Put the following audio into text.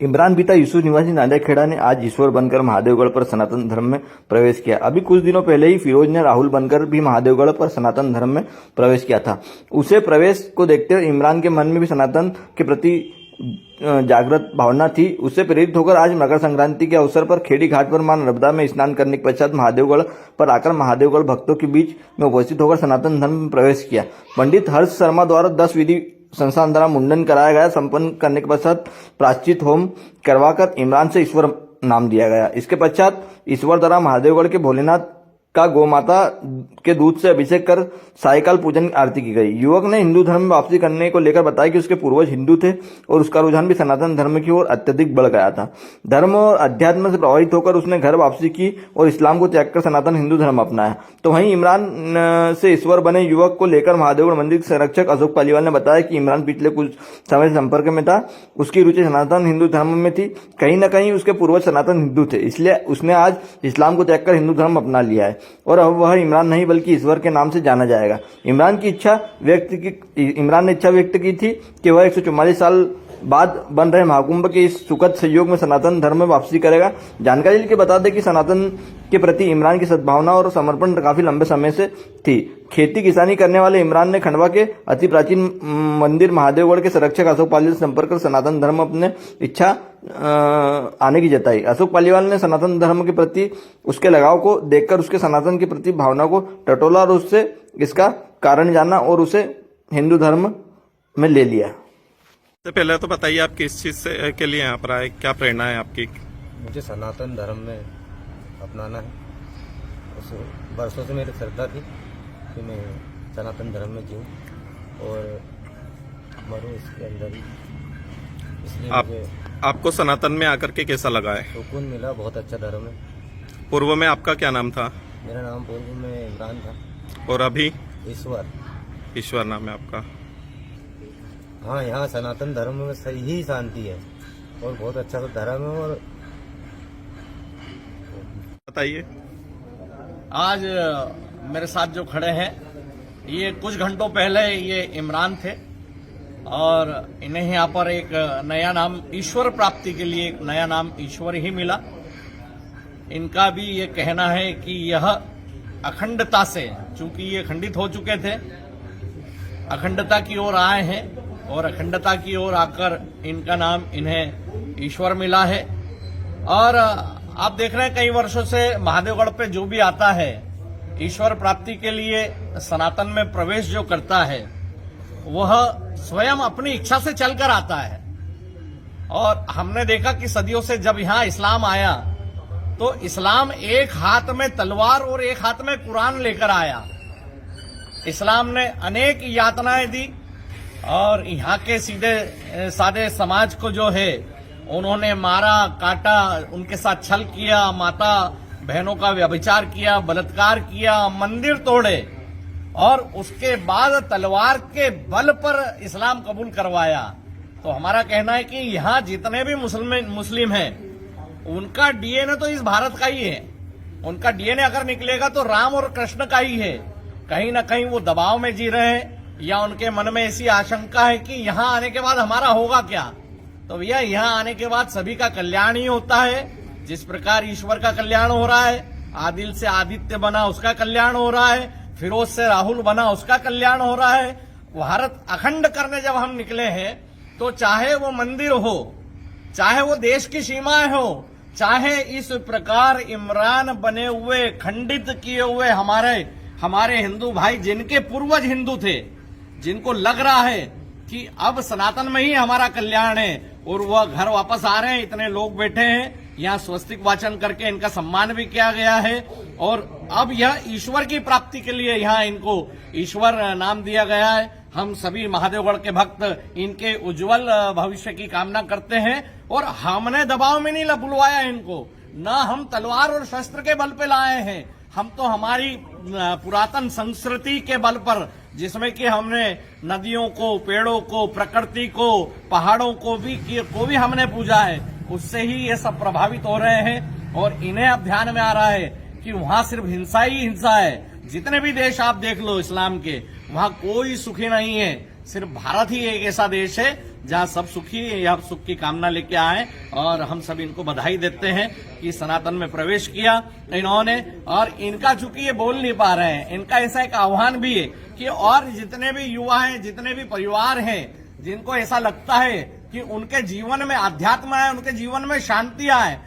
इमरान पिता यूसुफ निवासी नांदेखेड़ा ने आज ईश्वर बनकर महादेवगढ़ पर सनातन धर्म में प्रवेश किया। अभी कुछ दिनों पहले ही फिरोज ने राहुल बनकर भी महादेवगढ़ पर सनातन धर्म में प्रवेश किया था। उसे प्रवेश को देखते हुए इमरान के मन में भी सनातन के प्रति जागृत भावना थी। उससे प्रेरित होकर आज मकर संक्रांति के अवसर पर खेड़ी घाट पर मां नर्मदा में स्नान करने के पश्चात महादेवगढ़ पर आकर महादेवगढ़ भक्तों के बीच में उपस्थित होकर सनातन धर्म में प्रवेश किया। पंडित हर्ष शर्मा द्वारा 10 विधि संस्थान द्वारा मुंडन कराया गया। संपन्न करने के पश्चात प्रायश्चित होम करवाकर इमरान से ईश्वर नाम दिया गया। इसके पश्चात ईश्वर द्वारा महादेवगढ़ के भोलेनाथ का गौमाता के दूध से अभिषेक कर सायकाल पूजन की आरती की गई। युवक ने हिंदू धर्म में वापसी करने को लेकर बताया कि उसके पूर्वज हिंदू थे और उसका रुझान भी सनातन धर्म की ओर अत्यधिक बढ़ गया था। धर्म और अध्यात्म से प्रभावित होकर उसने घर वापसी की और इस्लाम को त्याग कर सनातन हिंदू धर्म अपनाया। तो वहीं इमरान से ईश्वर बने युवक को लेकर महादेवगढ़ मंदिर के संरक्षक अशोक पालीवाल ने बताया कि इमरान पिछले कुछ समय से संपर्क में था। उसकी रुचि सनातन हिंदू धर्म में थी। कहीं न कहीं उसके पूर्वज सनातन हिंदू थे, इसलिए उसने आज इस्लाम को त्याग कर हिंदू धर्म अपना लिया है और अब वह इमरान नहीं बल्कि ईश्वर के नाम से जाना जाएगा। इमरान ने इच्छा व्यक्त की थी कि वह 144 साल बाद बन रहे महाकुंभ के इस सुखद संयोग में सनातन धर्म में वापसी करेगा। जानकारी लेकर बता दें कि सनातन के प्रति इमरान की सद्भावना और समर्पण काफी लंबे समय से थी। खेती किसानी करने वाले इमरान ने खंडवा के अति प्राचीन मंदिर महादेवगढ़ के संरक्षक अशोक पालीवाल से संपर्क कर सनातन धर्म अपने इच्छा आने की जताई। अशोक पालीवाल ने सनातन धर्म के प्रति उसके लगाव को देखकर उसके सनातन के प्रति भावना को टटोला और उससे इसका कारण जाना और उसे हिंदू धर्म में ले लिया। सबसे पहले तो बताइए आप किस चीज से के लिए यहाँ पर आए, क्या प्रेरणा है आपकी? मुझे सनातन धर्म में अपनाना है। उस वर्षों से मेरी श्रद्धा थी कि मैं सनातन धर्म में जीऊँ और मरूँ इसके अंदर ही। इसलिए मुझे आपको सनातन में आकर के कैसा लगा है? सुकून मिला। बहुत अच्छा धर्म है। पूर्व में आपका क्या नाम था? मेरा नाम पूर्व में इमरान था। और अभी? ईश्वर नाम है आपका। हाँ, यहाँ सनातन धर्म में सही ही शांति है और बहुत अच्छा धर्म है। और बताइए। आज मेरे साथ जो खड़े हैं ये कुछ घंटों पहले ये इमरान थे और इन्हें यहाँ पर एक नया नाम ईश्वर प्राप्ति के लिए एक नया नाम ईश्वर ही मिला। इनका भी ये कहना है कि यह अखंडता से, चूंकि ये खंडित हो चुके थे, अखंडता की ओर आए हैं और अखंडता की ओर आकर इनका नाम इन्हें ईश्वर मिला है। और आप देख रहे हैं कई वर्षों से महादेवगढ़ पे जो भी आता है ईश्वर प्राप्ति के लिए सनातन में प्रवेश जो करता है वह स्वयं अपनी इच्छा से चलकर आता है। और हमने देखा कि सदियों से जब यहाँ इस्लाम आया तो इस्लाम एक हाथ में तलवार और एक हाथ में कुरान लेकर आया। इस्लाम ने अनेक यातनाएं दी और यहाँ के सीधे साधे समाज को जो है उन्होंने मारा, काटा, उनके साथ छल किया, माता बहनों का व्यभिचार किया, बलात्कार किया, मंदिर तोड़े और उसके बाद तलवार के बल पर इस्लाम कबूल करवाया। तो हमारा कहना है कि यहाँ जितने भी मुस्लिम हैं उनका डीएनए तो इस भारत का ही है। उनका डीएनए अगर निकलेगा तो राम और कृष्ण का ही है। कहीं ना कहीं वो दबाव में जी रहे हैं या उनके मन में ऐसी आशंका है कि यहाँ आने के बाद हमारा होगा क्या। तो भैया यहाँ आने के बाद सभी का कल्याण ही होता है। जिस प्रकार ईश्वर का कल्याण हो रहा है, आदिल से आदित्य बना उसका कल्याण हो रहा है, फिरोज से राहुल बना उसका कल्याण हो रहा है। भारत अखंड करने जब हम निकले हैं तो चाहे वो मंदिर हो, चाहे वो देश की सीमाएं हो, चाहे इस प्रकार इमरान बने हुए खंडित किए हुए हमारे हिंदू भाई जिनके पूर्वज हिंदू थे, जिनको लग रहा है कि अब सनातन में ही हमारा कल्याण है और वह घर वापस आ रहे हैं, इतने लोग बैठे हैं, यहाँ स्वस्तिक वाचन करके इनका सम्मान भी किया गया है और अब यह ईश्वर की प्राप्ति के लिए यहाँ इनको ईश्वर नाम दिया गया है। हम सभी महादेवगढ़ के भक्त इनके उज्जवल भविष्य की कामना करते हैं और हमने दबाव में नहीं बुलवाया इनको, न हम तलवार और शस्त्र के बल पे लाए हैं। हम तो हमारी पुरातन संस्कृति के बल पर, जिसमें कि हमने नदियों को, पेड़ों को, प्रकृति को, पहाड़ों को भी हमने पूजा है, उससे ही ये सब प्रभावित हो रहे हैं। और इन्हें अब ध्यान में आ रहा है कि वहां सिर्फ हिंसा ही हिंसा है। जितने भी देश आप देख लो इस्लाम के, वहां कोई सुखी नहीं है। सिर्फ भारत ही एक ऐसा देश है जहां सब सुखी या सुख की कामना लेके आए, और हम सब इनको बधाई देते हैं कि सनातन में प्रवेश किया इन्होंने। और इनका चूंकि ये बोल नहीं पा रहे हैं, इनका ऐसा एक आह्वान भी है कि और जितने भी युवा हैं, जितने भी परिवार हैं, जिनको ऐसा लगता है कि उनके जीवन में अध्यात्म है, उनके जीवन में शांति आए,